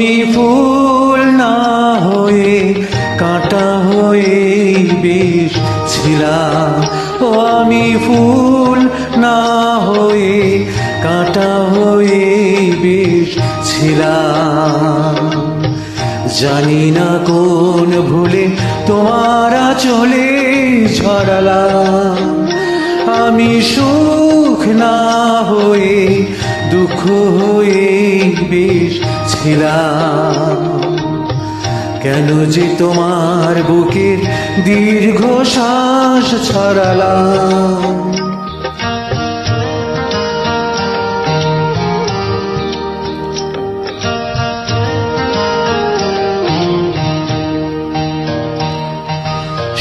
আমি ফুল না হয়ে কাঁটা হয়ে বেশ ছিলাম। ও আমি ফুল না হয়ে কাঁটা হয়ে বেশ ছিলাম। জানি না কোন ভুলে তোমার আঁচলে ছড়ালাম। আমি সুখ না হয়ে দুঃখ হয়ে বেশ ছিলাম। কেন যে তোমার বুকের দীর্ঘ শ্বাস ছড়ালাম।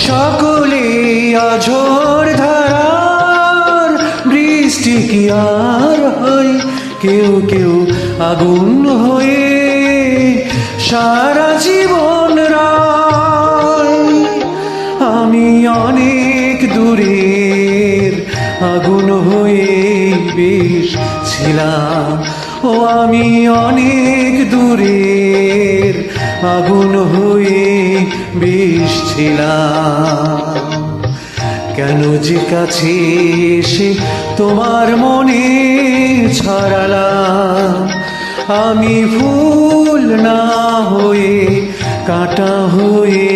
সকলে অঝোর ধারার বৃষ্টি কি আর হয়, কেউ কেউ আগুন হয়ে সারা জীবন রায়। আমি অনেক দূরের আগুন হয়ে বেশ ছিলাম। ও আমি অনেক দূরের আগুন হয়ে বেশ ছিলাম। কেন যে কাছে এসে তোমার মনে ছড়ালাম। আমি ফুল না হয়ে কাঁটা হয়ে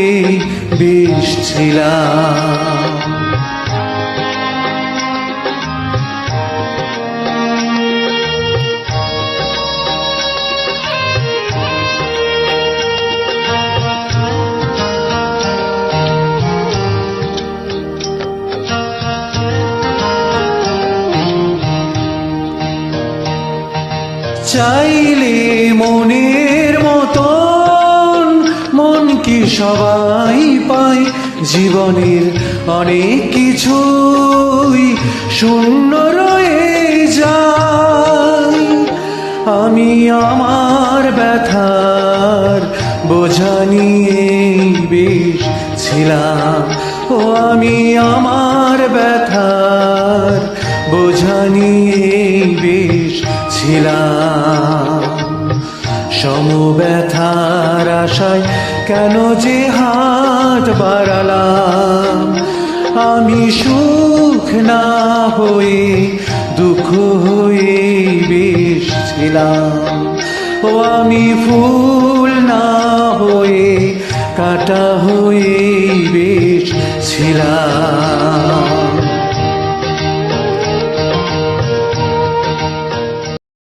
বেশ ছিলাম। চাইলে মনের মতন মন কি সবাই পায়, জীবনের অনেক কিছুই শূন্য রয়ে যায়। আমি আমার ব্যথার বোঝা নিয়ে বেশ ছিলাম। ও আমি আমার ব্যথার বোঝা নিয়ে বেশ ছিলাম। সমব্যথার আশায় কেন যে হাত বাড়ালাম। আমি সুখ না হয়ে দুঃখ হয়ে বেশ ছিলাম। ও আমি ফুল না হয়ে কাঁটা হয়ে বেশ ছিলাম।